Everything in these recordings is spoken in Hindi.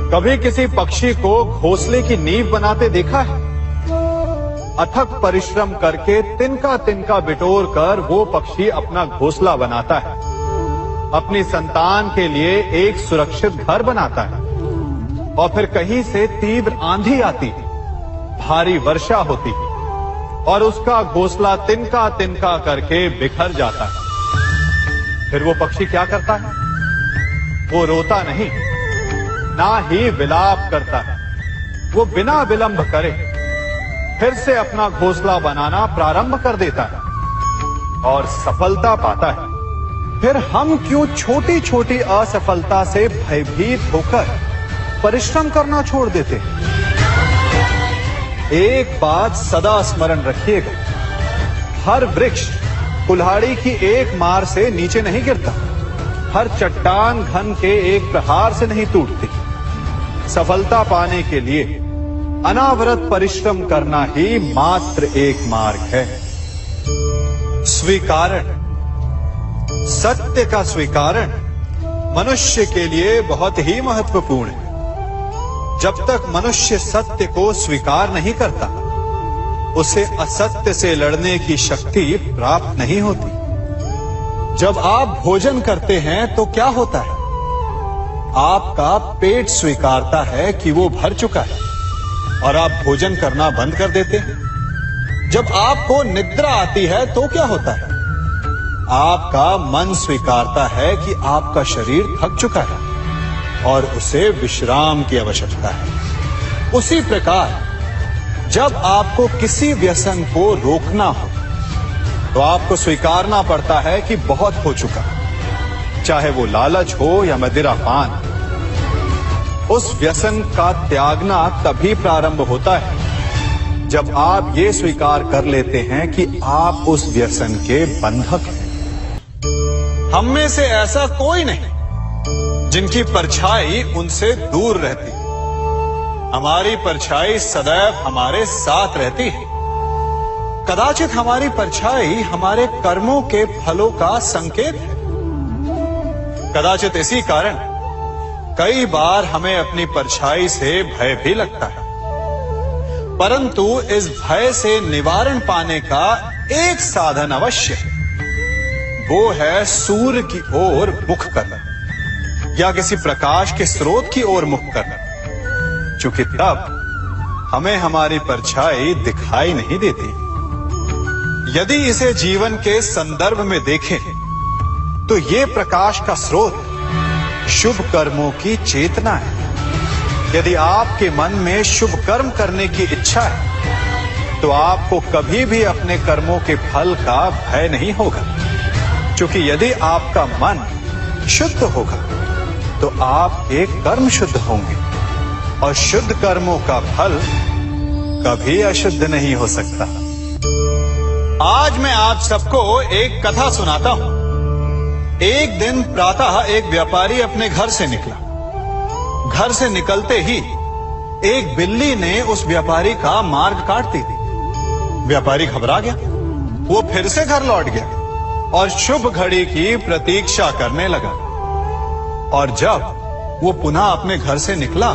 कभी किसी पक्षी को घोंसले की नींव बनाते देखा है? अथक परिश्रम करके तिनका तिनका बिटोर कर वो पक्षी अपना घोंसला बनाता है, अपनी संतान के लिए एक सुरक्षित घर बनाता है। और फिर कहीं से तीव्र आंधी आती है, भारी वर्षा होती है और उसका घोंसला तिनका तिनका करके बिखर जाता है। फिर वो पक्षी क्या करता है? वो रोता नहीं, ना ही विलाप करता है। वो बिना विलंब करे फिर से अपना घोंसला बनाना प्रारंभ कर देता है और सफलता पाता है। फिर हम क्यों छोटी छोटी असफलता से भयभीत होकर परिश्रम करना छोड़ देते हैं? एक बात सदा स्मरण रखिएगा, हर वृक्ष कुल्हाड़ी की एक मार से नीचे नहीं गिरता, हर चट्टान घन के एक प्रहार से नहीं टूटती। सफलता पाने के लिए अनावरत परिश्रम करना ही मात्र एक मार्ग है। स्वीकारण, सत्य का स्वीकारण मनुष्य के लिए बहुत ही महत्वपूर्ण है। जब तक मनुष्य सत्य को स्वीकार नहीं करता, उसे असत्य से लड़ने की शक्ति प्राप्त नहीं होती। जब आप भोजन करते हैं तो क्या होता है? आपका पेट स्वीकारता है कि वो भर चुका है और आप भोजन करना बंद कर देते हैं। जब आपको निद्रा आती है तो क्या होता है? आपका मन स्वीकारता है कि आपका शरीर थक चुका है और उसे विश्राम की आवश्यकता है। उसी प्रकार जब आपको किसी व्यसन को रोकना हो तो आपको स्वीकारना पड़ता है कि बहुत हो चुका, चाहे वो लालच हो या मदिरापान। उस व्यसन का त्यागना तभी प्रारंभ होता है जब आप ये स्वीकार कर लेते हैं कि आप उस व्यसन के बंधक हैं। हम में से ऐसा कोई नहीं जिनकी परछाई उनसे दूर रहती। हमारी परछाई सदैव हमारे साथ रहती है। कदाचित हमारी परछाई हमारे कर्मों के फलों का संकेत है। कदाचित इसी कारण कई बार हमें अपनी परछाई से भय भी लगता है, परंतु इस भय से निवारण पाने का एक साधन अवश्य है। वो है सूर्य की ओर मुख करना या किसी प्रकाश के स्रोत की ओर मुख करना, क्योंकि तब हमें हमारी परछाई दिखाई नहीं देती। यदि इसे जीवन के संदर्भ में देखें तो ये प्रकाश का स्रोत शुभ कर्मों की चेतना है। यदि आपके मन में शुभ कर्म करने की इच्छा है तो आपको कभी भी अपने कर्मों के फल का भय नहीं होगा, क्योंकि यदि आपका मन शुद्ध होगा तो आपके कर्म शुद्ध होंगे और शुद्ध कर्मों का फल कभी अशुद्ध नहीं हो सकता। आज मैं आप सबको एक कथा सुनाता हूं। एक दिन प्रातः एक व्यापारी अपने घर से निकला। घर से निकलते ही एक बिल्ली ने उस व्यापारी का मार्ग काट दी। व्यापारी घबरा गया। वो फिर से घर लौट गया और शुभ घड़ी की प्रतीक्षा करने लगा। और जब वो पुनः अपने घर से निकला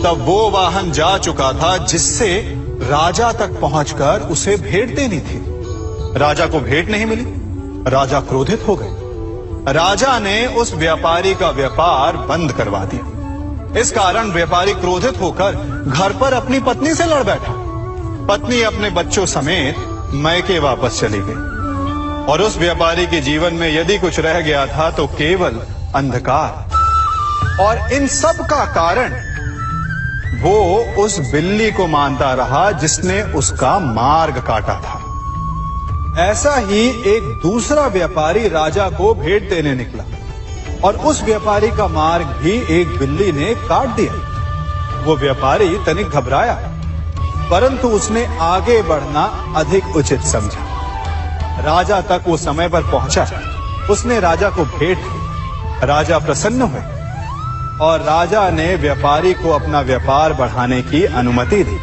तब वो वाहन जा चुका था जिससे राजा तक पहुंचकर उसे भेंट देनी थी। राजा को भेंट नहीं मिली। राजा क्रोधित हो गए। राजा ने उस व्यापारी का व्यापार बंद करवा दिया। इस कारण व्यापारी क्रोधित होकर घर पर अपनी पत्नी से लड़ बैठा। पत्नी अपने बच्चों समेत मैके वापस चली गई और उस व्यापारी के जीवन में यदि कुछ रह गया था तो केवल अंधकार। और इन सब का कारण वो उस बिल्ली को मानता रहा जिसने उसका मार्ग काटा था। ऐसा ही एक दूसरा व्यापारी राजा को भेंट देने निकला और उस व्यापारी का मार्ग भी एक बिल्ली ने काट दिया। वो व्यापारी तनिक घबराया, परंतु उसने आगे बढ़ना अधिक उचित समझा। राजा तक वो समय पर पहुंचा। उसने राजा को भेंट दी। राजा प्रसन्न हुए और राजा ने व्यापारी को अपना व्यापार बढ़ाने की अनुमति दी,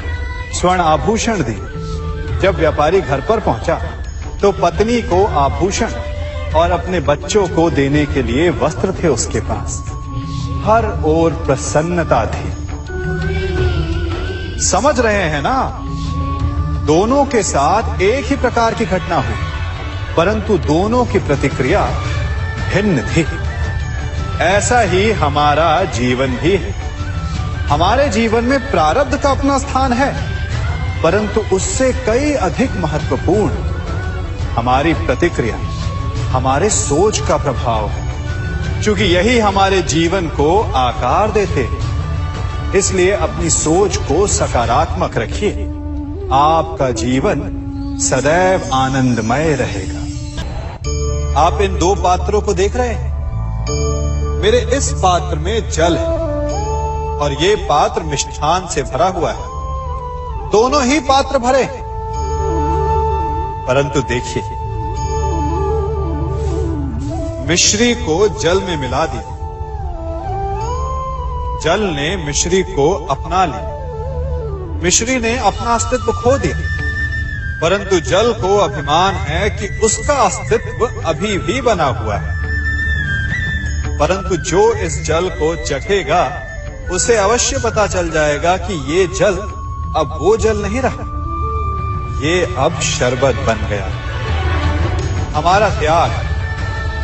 स्वर्ण आभूषण दी। जब व्यापारी घर पर पहुंचा तो पत्नी को आभूषण और अपने बच्चों को देने के लिए वस्त्र थे उसके पास। हर ओर प्रसन्नता थी। समझ रहे हैं ना, दोनों के साथ एक ही प्रकार की घटना हुई, परंतु दोनों की प्रतिक्रिया भिन्न थी। ऐसा ही हमारा जीवन भी है। हमारे जीवन में प्रारब्ध का अपना स्थान है, परंतु उससे कई अधिक महत्वपूर्ण हमारी प्रतिक्रिया, हमारे सोच का प्रभाव है। क्योंकि यही हमारे जीवन को आकार देते हैं। इसलिए अपनी सोच को सकारात्मक रखिए। आपका जीवन सदैव आनंदमय रहेगा। आप इन दो पात्रों को देख रहे हैं। मेरे इस पात्र में जल है और ये पात्र मिष्ठान से भरा हुआ है। दोनों ही पात्र भरे हैं, परंतु देखिए, मिश्री को जल में मिला दिया। जल ने मिश्री को अपना लिया। मिश्री ने अपना अस्तित्व खो दिया, परंतु जल को अभिमान है कि उसका अस्तित्व अभी भी बना हुआ है। परंतु जो इस जल को चखेगा, उसे अवश्य पता चल जाएगा कि ये जल अब वो जल नहीं रहा, ये अब शरबत बन गया। हमारा त्याग,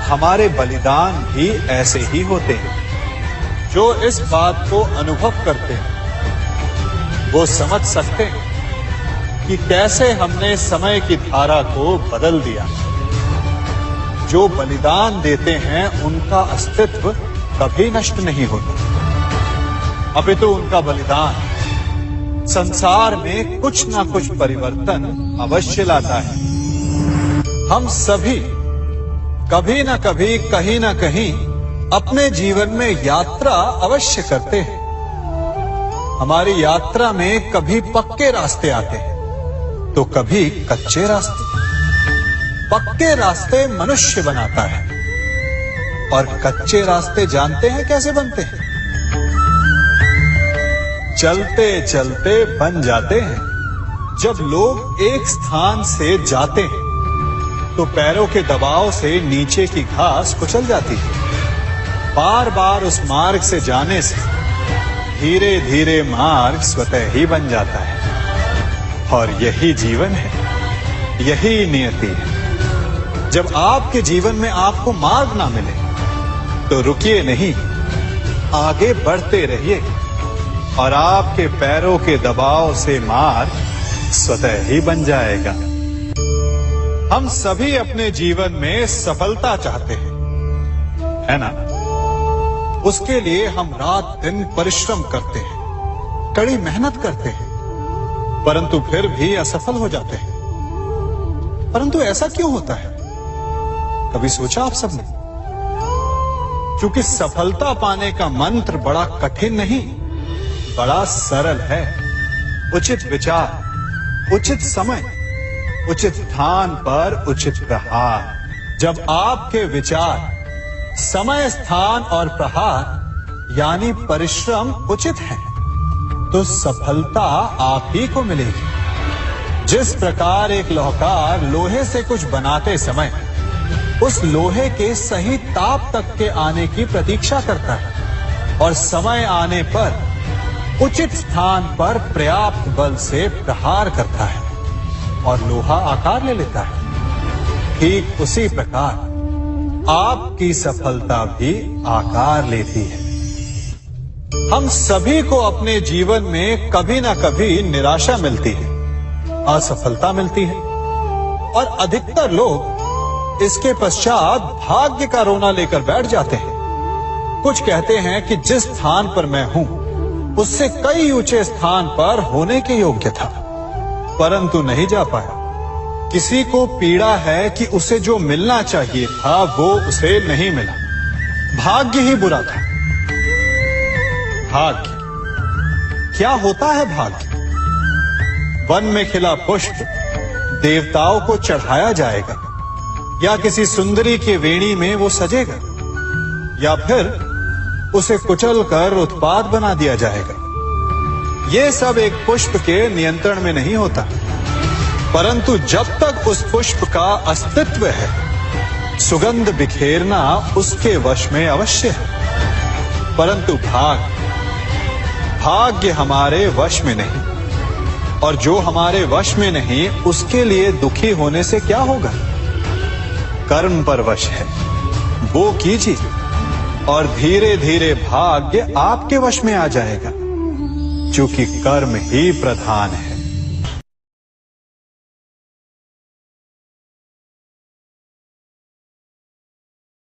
हमारे बलिदान भी ऐसे ही होते हैं। जो इस बात को अनुभव करते हैं, वो समझ सकते हैं कि कैसे हमने समय की धारा को बदल दिया। जो बलिदान देते हैं, उनका अस्तित्व कभी नष्ट नहीं होता, अपितु उनका बलिदान संसार में कुछ ना कुछ परिवर्तन अवश्य लाता है। हम सभी कभी ना कभी, कहीं ना कहीं अपने जीवन में यात्रा अवश्य करते हैं। हमारी यात्रा में कभी पक्के रास्ते आते हैं तो कभी कच्चे रास्ते। पक्के रास्ते मनुष्य बनाता है और कच्चे रास्ते जानते हैं कैसे बनते हैं? चलते चलते बन जाते हैं। जब लोग एक स्थान से जाते हैं तो पैरों के दबाव से नीचे की घास कुचल जाती है। बार बार उस मार्ग से जाने से धीरे धीरे मार्ग स्वतः ही बन जाता है। और यही जीवन है, यही नियति है। जब आपके जीवन में आपको मार्ग ना मिले तो रुकिए नहीं, आगे बढ़ते रहिए और आपके पैरों के दबाव से मार्ग स्वतः ही बन जाएगा। हम सभी अपने जीवन में सफलता चाहते हैं, है ना? उसके लिए हम रात दिन परिश्रम करते हैं, कड़ी मेहनत करते हैं, परंतु फिर भी असफल हो जाते हैं। परंतु ऐसा क्यों होता है? कभी सोचा आप सबने? क्योंकि सफलता पाने का मंत्र बड़ा कठिन नहीं, बड़ा सरल है। उचित विचार, उचित समय, उचित स्थान पर उचित प्रहार। जब आपके विचार, समय, स्थान और प्रहार यानी परिश्रम उचित है, तो सफलता आप ही को मिलेगी। जिस प्रकार एक लोहार लोहे से कुछ बनाते समय उस लोहे के सही ताप तक के आने की प्रतीक्षा करता है और समय आने पर उचित स्थान पर पर्याप्त बल से प्रहार करता है और लोहा आकार ले लेता है, ठीक उसी प्रकार आपकी सफलता भी आकार लेती है। हम सभी को अपने जीवन में कभी ना कभी निराशा मिलती है, असफलता मिलती है और अधिकतर लोग इसके पश्चात भाग्य का रोना लेकर बैठ जाते हैं। कुछ कहते हैं कि जिस स्थान पर मैं हूं उससे कई ऊंचे स्थान पर होने के योग्य था, परंतु नहीं जा पाया। किसी को पीड़ा है कि उसे जो मिलना चाहिए था वो उसे नहीं मिला, भाग्य ही बुरा था। भाग्य क्या होता है? भाग्य वन में खिला पुष्प देवताओं को चढ़ाया जाएगा, या किसी सुंदरी के वेणी में वो सजेगा, या फिर उसे कुचलकर उत्पाद बना दिया जाएगा। ये सब एक पुष्प के नियंत्रण में नहीं होता, परंतु जब तक उस पुष्प का अस्तित्व है, सुगंध बिखेरना उसके वश में अवश्य है। परंतु भाग्य हमारे वश में नहीं, और जो हमारे वश में नहीं उसके लिए दुखी होने से क्या होगा। कर्म पर वश है, वो कीजिए और धीरे धीरे भाग्य आपके वश में आ जाएगा, क्योंकि कर्म ही प्रधान है।